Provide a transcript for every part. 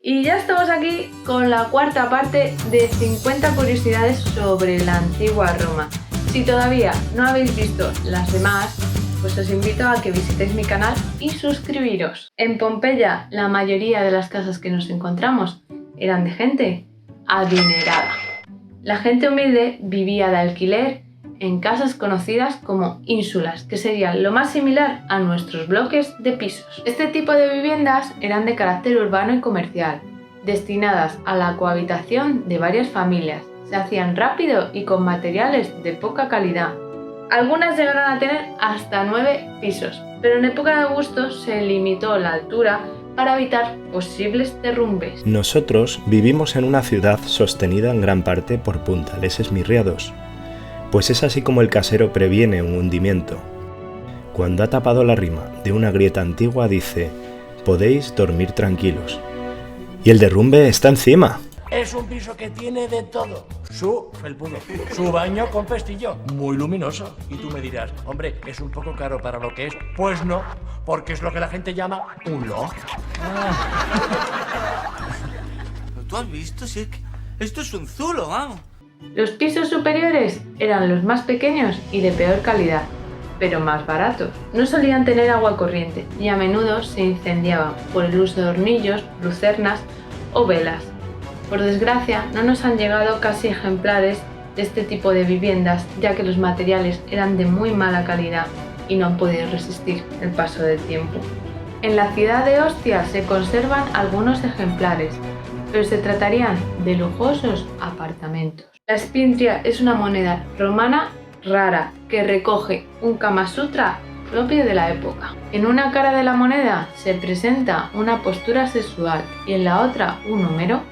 Y ya estamos aquí con la cuarta parte de 50 curiosidades sobre la antigua Roma. Si todavía no habéis visto las demás, pues os invito a que visitéis mi canal y suscribiros. En Pompeya, la mayoría de las casas que nos encontramos eran de gente adinerada. La gente humilde vivía de alquiler en casas conocidas como ínsulas, que serían lo más similar a nuestros bloques de pisos. Este tipo de viviendas eran de carácter urbano y comercial, destinadas a la cohabitación de varias familias. Se hacían rápido y con materiales de poca calidad. Algunas llegaron a tener hasta 9 pisos, pero en época de Augusto se limitó la altura para evitar posibles derrumbes. Nosotros vivimos en una ciudad sostenida en gran parte por puntales esmirriados, pues es así como el casero previene un hundimiento. Cuando ha tapado la rima de una grieta antigua dice: podéis dormir tranquilos. Y el derrumbe está encima. Es un piso que tiene de todo. Su baño con pestillo, muy luminoso. Y tú me dirás, hombre, es un poco caro para lo que es. Pues no, porque es lo que la gente llama un loft. ¿Tú has visto? Sí, esto es un zulo, vamos. Los pisos superiores eran los más pequeños y de peor calidad, pero más baratos. No solían tener agua corriente y a menudo se incendiaban por el uso de hornillos, lucernas o velas. Por desgracia, no nos han llegado casi ejemplares de este tipo de viviendas, ya que los materiales eran de muy mala calidad y no han podido resistir el paso del tiempo. En la ciudad de Ostia se conservan algunos ejemplares, pero se tratarían de lujosos apartamentos. La Spintria es una moneda romana rara que recoge un Kama Sutra propio de la época. En una cara de la moneda se presenta una postura sexual y en la otra un número.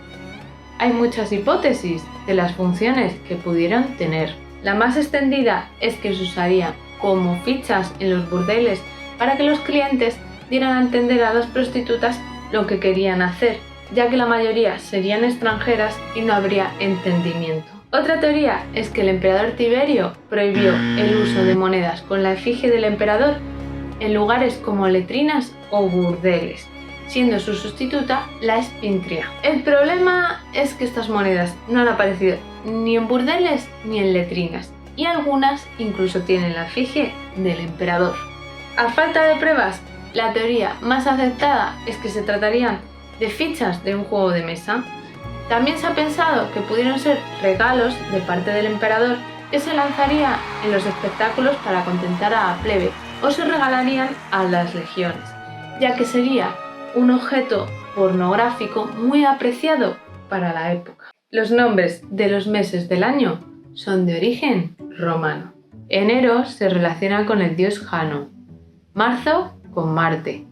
Hay muchas hipótesis de las funciones que pudieron tener. La más extendida es que se usaría como fichas en los burdeles para que los clientes dieran a entender a las prostitutas lo que querían hacer, ya que la mayoría serían extranjeras y no habría entendimiento. Otra teoría es que el emperador Tiberio prohibió el uso de monedas con la efigie del emperador en lugares como letrinas o burdeles, siendo su sustituta la Spintria. El problema es que estas monedas no han aparecido ni en burdeles ni en letrinas, y algunas incluso tienen la efigie del emperador. A falta de pruebas, la teoría más aceptada es que se tratarían de fichas de un juego de mesa. También se ha pensado que pudieron ser regalos de parte del emperador que se lanzaría en los espectáculos para contentar a la plebe o se regalarían a las legiones, ya que sería un objeto pornográfico muy apreciado para la época. Los nombres de los meses del año son de origen romano. Enero se relaciona con el dios Jano, marzo con Marte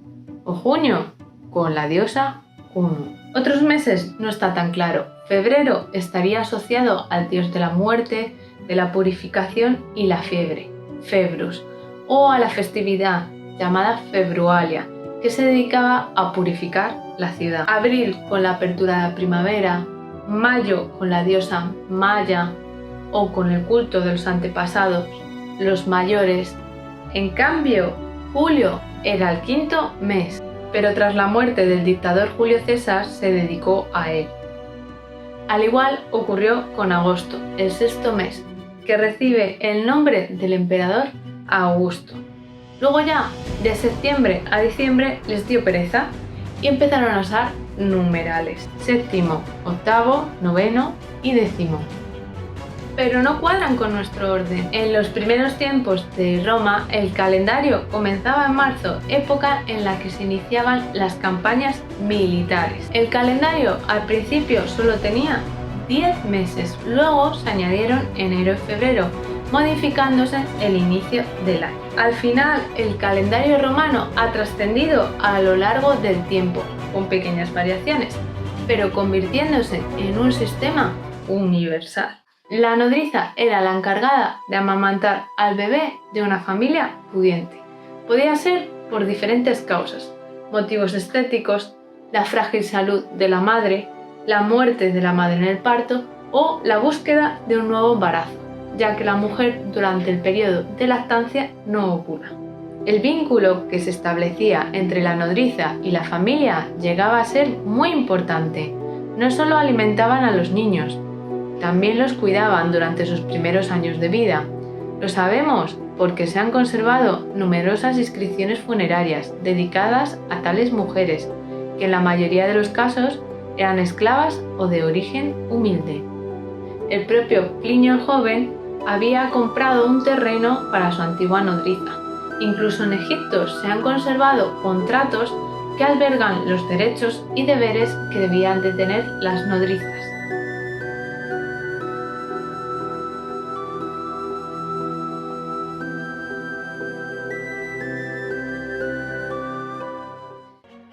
o junio con la diosa Juno. Otros meses no está tan claro. Febrero estaría asociado al dios de la muerte, de la purificación y la fiebre, Februs, o a la festividad llamada Februalia, que se dedicaba a purificar la ciudad. Abril con la apertura de la primavera, mayo con la diosa Maya o con el culto de los antepasados, los mayores. En cambio, julio era el quinto mes, pero tras la muerte del dictador Julio César se dedicó a él. Al igual ocurrió con agosto, el sexto mes, que recibe el nombre del emperador Augusto. Luego ya, de septiembre a diciembre les dio pereza y empezaron a usar numerales: séptimo, octavo, noveno y décimo. Pero no cuadran con nuestro orden. En los primeros tiempos de Roma, el calendario comenzaba en marzo, época en la que se iniciaban las campañas militares. El calendario al principio solo tenía 10 meses, luego se añadieron enero y febrero, modificándose el inicio del año. Al final, el calendario romano ha trascendido a lo largo del tiempo, con pequeñas variaciones, pero convirtiéndose en un sistema universal. La nodriza era la encargada de amamantar al bebé de una familia pudiente. Podía ser por diferentes causas: motivos estéticos, la frágil salud de la madre, la muerte de la madre en el parto o la búsqueda de un nuevo embarazo, ya que la mujer durante el periodo de lactancia no ovula. El vínculo que se establecía entre la nodriza y la familia llegaba a ser muy importante. No solo alimentaban a los niños, también los cuidaban durante sus primeros años de vida. Lo sabemos porque se han conservado numerosas inscripciones funerarias dedicadas a tales mujeres, que en la mayoría de los casos eran esclavas o de origen humilde. El propio Plinio el Joven había comprado un terreno para su antigua nodriza. Incluso en Egipto se han conservado contratos que albergan los derechos y deberes que debían de tener las nodrizas.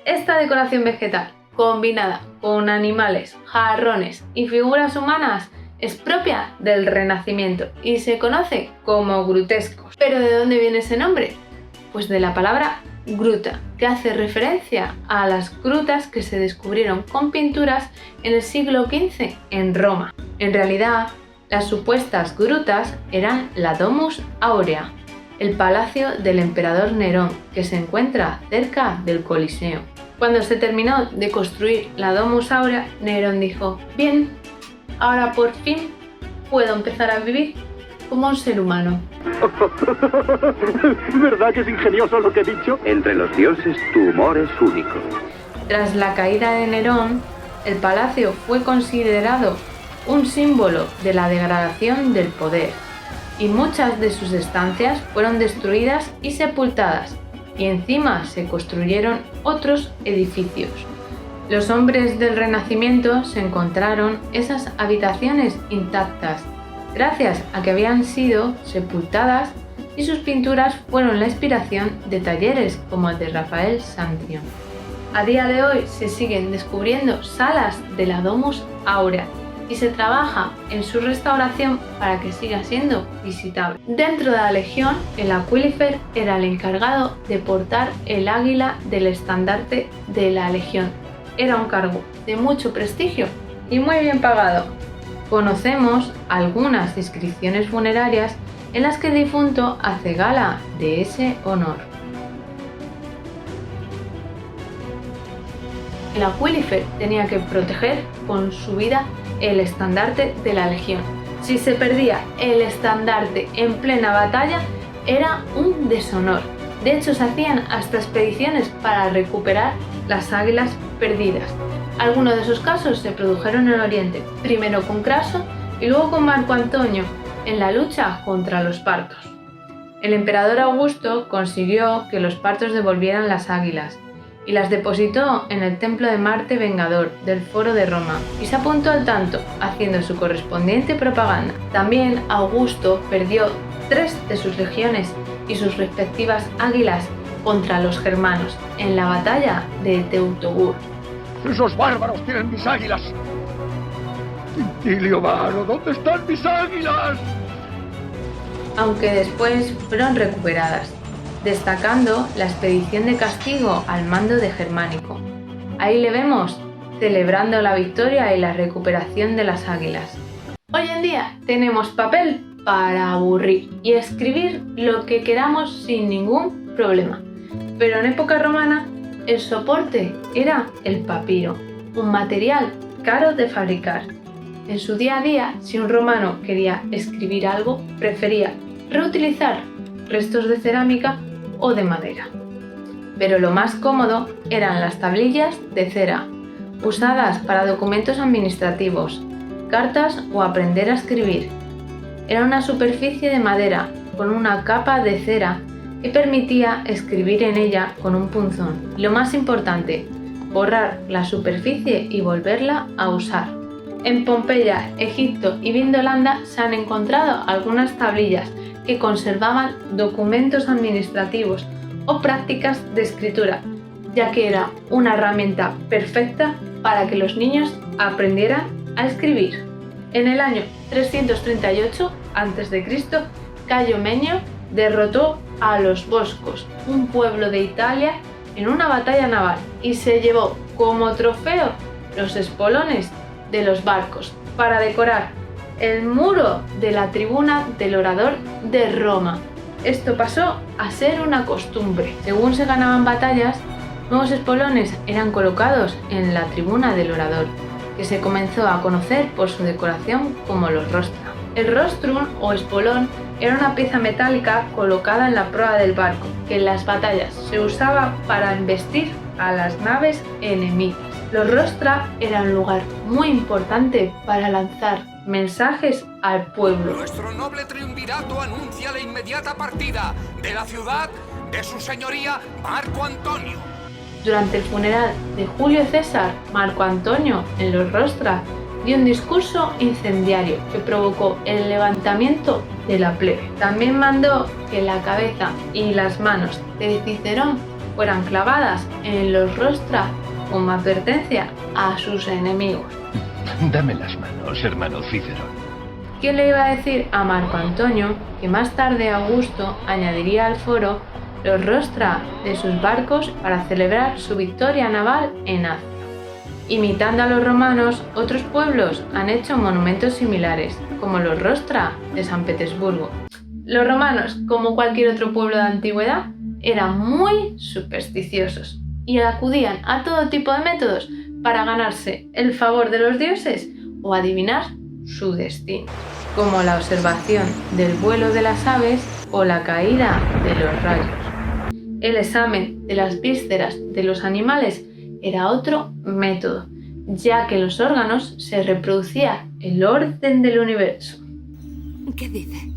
Esta decoración vegetal, combinada con animales, jarrones y figuras humanas, es propia del Renacimiento y se conoce como grutescos. ¿Pero de dónde viene ese nombre? Pues de la palabra gruta, que hace referencia a las grutas que se descubrieron con pinturas en el siglo XV en Roma. En realidad, las supuestas grutas eran la Domus Aurea, el palacio del emperador Nerón, que se encuentra cerca del Coliseo. Cuando se terminó de construir la Domus Aurea, Nerón dijo: bien, ahora por fin puedo empezar a vivir como un ser humano. ¿Verdad que es ingenioso lo que he dicho? Entre los dioses tu humor es único. Tras la caída de Nerón, el palacio fue considerado un símbolo de la degradación del poder y muchas de sus estancias fueron destruidas y sepultadas, y encima se construyeron otros edificios. Los hombres del Renacimiento se encontraron esas habitaciones intactas, gracias a que habían sido sepultadas, y sus pinturas fueron la inspiración de talleres como el de Rafael Sanzio. A día de hoy se siguen descubriendo salas de la Domus Aurea y se trabaja en su restauración para que siga siendo visitable. Dentro de la legión, el aquilifer era el encargado de portar el águila del estandarte de la legión. Era un cargo de mucho prestigio y muy bien pagado. Conocemos algunas inscripciones funerarias en las que el difunto hace gala de ese honor. El aquilifer tenía que proteger con su vida el estandarte de la legión. Si se perdía el estandarte en plena batalla, era un deshonor. De hecho, se hacían hasta expediciones para recuperar las águilas perdidas. Algunos de esos casos se produjeron en Oriente, primero con Craso y luego con Marco Antonio, en la lucha contra los partos. El emperador Augusto consiguió que los partos devolvieran las águilas y las depositó en el templo de Marte Vengador del Foro de Roma y se apuntó al tanto, haciendo su correspondiente propaganda. También Augusto perdió 3 de sus legiones y sus respectivas águilas contra los germanos en la batalla de Teutoburgo. ¡Esos bárbaros tienen mis águilas! ¡Quintilio Varo! ¿Dónde están mis águilas? Aunque después fueron recuperadas, destacando la expedición de castigo al mando de Germánico. Ahí le vemos celebrando la victoria y la recuperación de las águilas. Hoy en día tenemos papel para aburrir y escribir lo que queramos sin ningún problema. Pero en época romana el soporte era el papiro, un material caro de fabricar. En su día a día, si un romano quería escribir algo, prefería reutilizar restos de cerámica o de madera. Pero lo más cómodo eran las tablillas de cera, usadas para documentos administrativos, cartas o aprender a escribir. Era una superficie de madera con una capa de cera que permitía escribir en ella con un punzón. Y lo más importante, borrar la superficie y volverla a usar. En Pompeya, Egipto y Vindolanda se han encontrado algunas tablillas que conservaban documentos administrativos o prácticas de escritura, ya que era una herramienta perfecta para que los niños aprendieran a escribir. En el año 338 a.C., Cayo Menio derrotó a los Boscos, un pueblo de Italia, en una batalla naval y se llevó como trofeo los espolones de los barcos para decorar el muro de la tribuna del orador de Roma. esto pasó a ser una costumbre. Según se ganaban batallas, nuevos espolones eran colocados en la tribuna del orador, que se comenzó a conocer por su decoración como los rostra. El rostrum o espolón era una pieza metálica colocada en la proa del barco, que en las batallas se usaba para embestir a las naves enemigas. Los rostra eran un lugar muy importante para lanzar mensajes al pueblo. Nuestro noble triunvirato anuncia la inmediata partida de la ciudad de su señoría Marco Antonio. Durante el funeral de Julio César, Marco Antonio, en los rostra, dio un discurso incendiario que provocó el levantamiento de la plebe. También mandó que la cabeza y las manos de Cicerón fueran clavadas en los rostra como advertencia a sus enemigos. Dame las manos, hermano Cicerón. ¿Quién le iba a decir a Marco Antonio que más tarde Augusto añadiría al foro los rostra de sus barcos para celebrar su victoria naval en Asia? Imitando a los romanos, otros pueblos han hecho monumentos similares, como los rostra de San Petersburgo. Los romanos, como cualquier otro pueblo de antigüedad, eran muy supersticiosos y acudían a todo tipo de métodos para ganarse el favor de los dioses o adivinar su destino, como la observación del vuelo de las aves o la caída de los rayos. El examen de las vísceras de los animales era otro método, ya que en los órganos se reproducía el orden del universo. ¿Qué dice?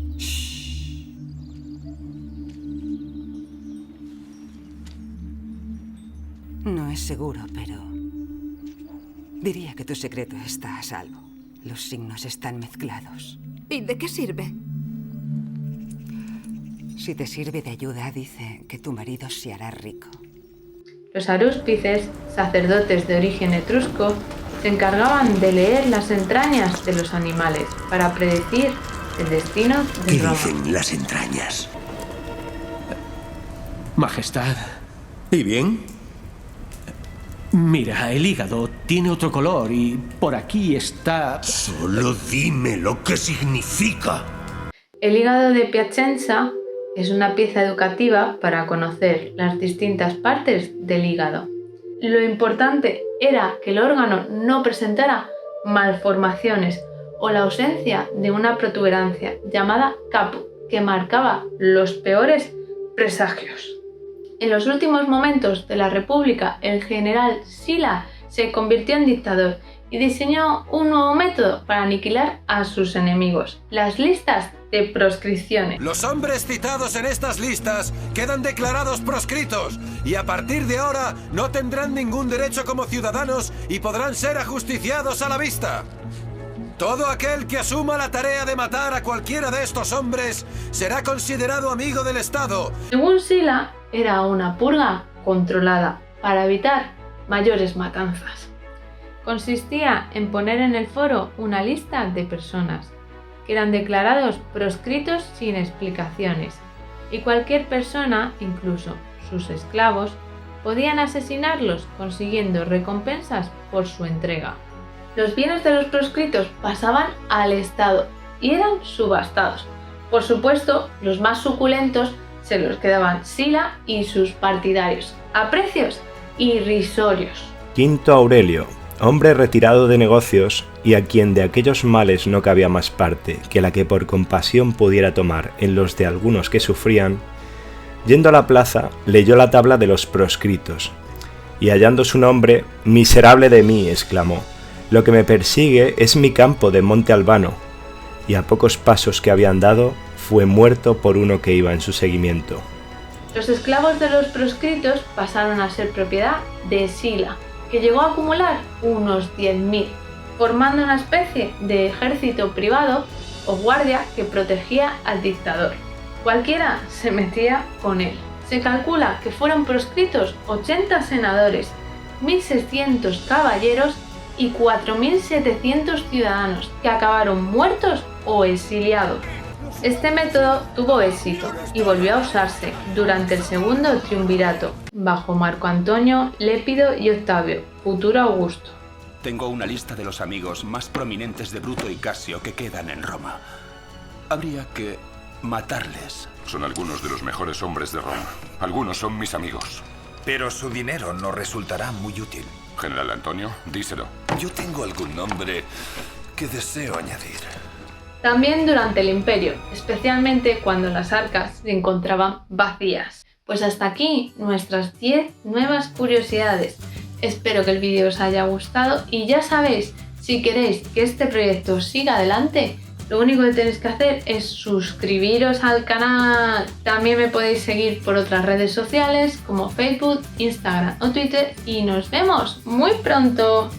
No es seguro, pero diría que tu secreto está a salvo. Los signos están mezclados. ¿Y de qué sirve? Si te sirve de ayuda, dice que tu marido se hará rico. Los arúspices, sacerdotes de origen etrusco, se encargaban de leer las entrañas de los animales para predecir el destino de Roma. ¿Qué dicen las entrañas? Majestad. ¿Y bien? Mira, el hígado tiene otro color y por aquí está... Solo dime lo que significa. El hígado de Piacenza es una pieza educativa para conocer las distintas partes del hígado. Lo importante era que el órgano no presentara malformaciones o la ausencia de una protuberancia llamada caput, que marcaba los peores presagios. En los últimos momentos de la República, el general Sila se convirtió en dictador y diseñó un nuevo método para aniquilar a sus enemigos: las listas de proscripciones. Los hombres citados en estas listas quedan declarados proscritos y a partir de ahora no tendrán ningún derecho como ciudadanos y podrán ser ajusticiados a la vista. Todo aquel que asuma la tarea de matar a cualquiera de estos hombres será considerado amigo del Estado. Según Sila, era una purga controlada para evitar mayores matanzas. Consistía en poner en el foro una lista de personas que eran declarados proscritos sin explicaciones, y cualquier persona, incluso sus esclavos, podían asesinarlos consiguiendo recompensas por su entrega. Los bienes de los proscritos pasaban al Estado y eran subastados. Por supuesto, los más suculentos se los quedaban Sila y sus partidarios, a precios irrisorios. Quinto Aurelio, hombre retirado de negocios y a quien de aquellos males no cabía más parte que la que por compasión pudiera tomar en los de algunos que sufrían, yendo a la plaza, leyó la tabla de los proscritos, y hallando su nombre, «Miserable de mí», exclamó, «lo que me persigue es mi campo de Monte Albano», y a pocos pasos que habían dado, fue muerto por uno que iba en su seguimiento. Los esclavos de los proscritos pasaron a ser propiedad de Sila, que llegó a acumular unos 10.000, formando una especie de ejército privado o guardia que protegía al dictador. Cualquiera se metía con él. Se calcula que fueron proscritos 80 senadores, 1.600 caballeros y 4.700 ciudadanos, que acabaron muertos o exiliados. Este método tuvo éxito y volvió a usarse durante el segundo triunvirato, bajo Marco Antonio, Lépido y Octavio, futuro Augusto. Tengo una lista de los amigos más prominentes de Bruto y Casio que quedan en Roma. Habría que matarles. Son algunos de los mejores hombres de Roma. Algunos son mis amigos. Pero su dinero nos resultará muy útil. General Antonio, díselo. Yo tengo algún nombre que deseo añadir. También durante el Imperio, especialmente cuando las arcas se encontraban vacías. Pues hasta aquí nuestras 10 nuevas curiosidades. Espero que el vídeo os haya gustado y ya sabéis, si queréis que este proyecto siga adelante, lo único que tenéis que hacer es suscribiros al canal. También me podéis seguir por otras redes sociales como Facebook, Instagram o Twitter y nos vemos muy pronto.